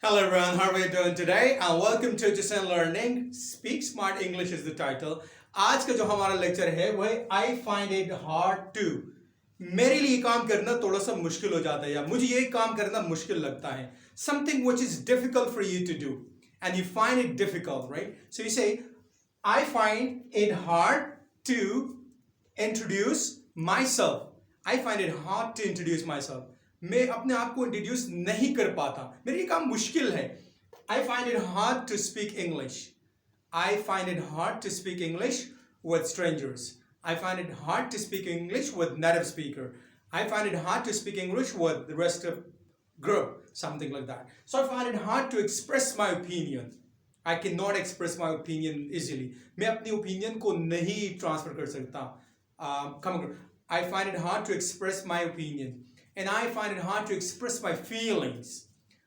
Hello everyone, how are you doing today? And welcome to H.Hussain Learning. Speak Smart English is the title. आज का जो हमारा lecture है वो है I find it hard to. मेरे लिए काम करना थोड़ा सा मुश्किल हो जाता है या मुझे ये काम करना मुश्किल लगता है. Something which is difficult for you to do and you find it difficult, right? So you say I find it hard to introduce myself. I find it hard to introduce myself. मैं अपने आप को introduce नहीं कर पाता, मेरे लिए काम मुश्किल है. I find it hard to speak English. I find it hard to speak English with strangers. I find it hard to speak English with native speaker. I find it hard to speak English with the rest of group, something like that. So I find it hard to express my opinion. I cannot express my opinion easily. मैं अपनी opinion को नहीं transfer कर सकता. I find it hard to express my opinion. And I find it hard to express my feelings.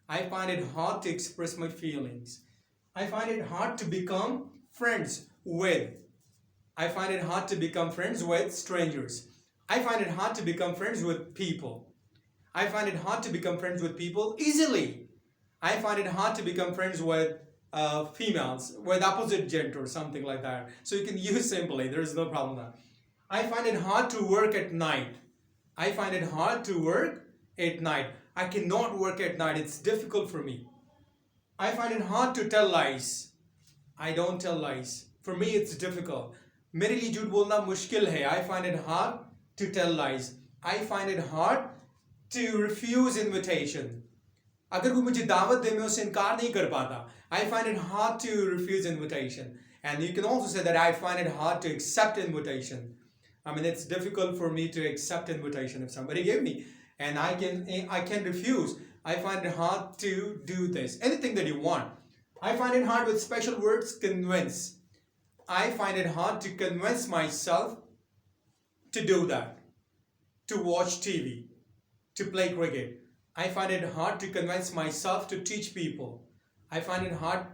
I find it hard to express my feelings. I find it hard to become friends with. I find it hard to become friends with strangers. I find it hard to become friends with people. I find it hard to become friends with people easily. I find it hard to become friends with females, with opposite gender or something like that. So you can use simply, there is no problem there. I find it hard to work at night. I find it hard to work at night. I cannot work at night. It's difficult for me. I find it hard to tell lies. I don't tell lies. For me, it's difficult. मेरे लिए झूठ बोलना मुश्किल है. I find it hard to tell lies. I find it hard to refuse invitation. अगर कोई मुझे दावत दे मैं उससे इनकार नहीं कर पाता. I find it hard to refuse invitation. And you can also say that I find it hard to accept invitation. I mean, it's difficult for me to accept invitation if somebody gave me, and I can refuse. I find it hard to do this. Anything that you want. I find it hard with special words, convince. I find it hard to convince myself to do that, to watch TV, to play cricket. I find it hard to convince myself to teach people. I find it hard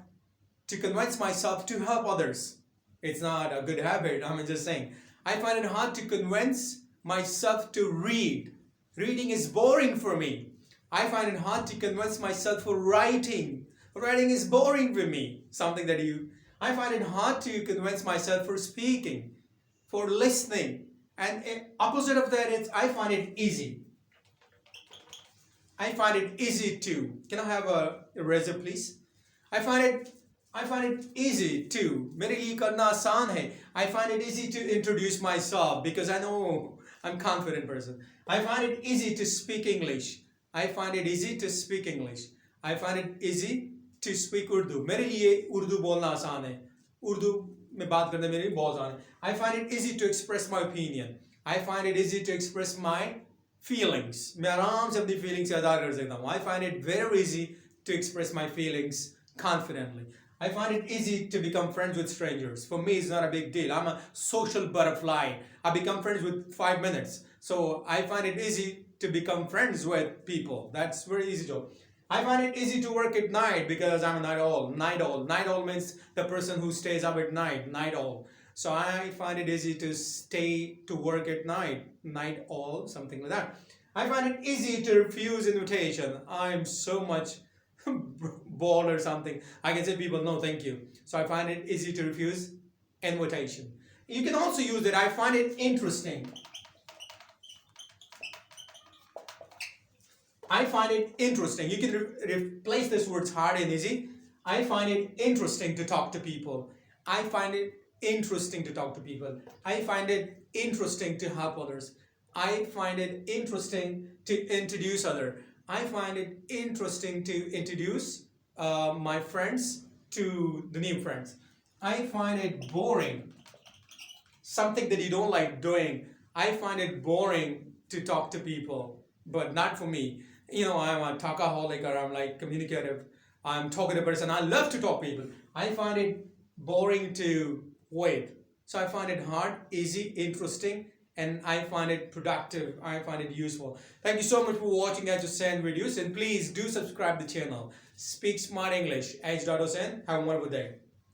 to convince myself to help others. It's not a good habit, I'm just saying. I find it hard to convince myself to read. Reading is boring for me. I find it hard to convince myself for writing. Writing is boring for me. Something that I find it hard to convince myself for speaking, for listening. And opposite of that is I find it easy. I find it easy to. Can I have a eraser, please? I find it easy to. मेरे लिए करना आसान है. I find it easy to introduce myself because I know I'm a confident person. I find it easy to speak English. I find it easy to speak English. I find it easy to speak Urdu. मेरे लिए उर्दू बोलना आसान है. उर्दू में बात करना मेरे लिए बहुत आसान है. I find it easy to express my opinion. I find it easy to express my feelings. मैं आराम से अपनी feelings से अदा कर सकता हूँ. I find it very easy to express my feelings confidently. I find it easy to become friends with strangers. For me, it's not a big deal. I'm a social butterfly. I become friends with 5 minutes. So I find it easy to become friends with people. That's very easy job. I find it easy to work at night because I'm a night owl. Night owl. Night owl means the person who stays up at night. Night owl. So I find it easy to stay to work at night. Night owl, something like that. I find it easy to refuse invitation. I'm so much bored or something. I can say people no thank you. So I find it easy to refuse invitation. You can also use that I find it interesting. I find it interesting. You can replace this words hard and easy. I find it interesting to talk to people. I find it interesting to talk to people. I find it interesting to help others. I find it interesting to introduce others. I find it interesting to introduce my friends to the new friends. I find it boring. Something that you don't like doing. I find it boring to talk to people, but not for me. You know, I'm a talkaholic or I'm like communicative. I'm talkative person. I love to talk to people. I find it boring to wait. So I find it hard, easy, interesting, and I find it productive. I find it useful. Thank you so much for watching H.Hussain videos, and please do subscribe the channel. Speak Smart English. H.Hussain. Have a wonderful day.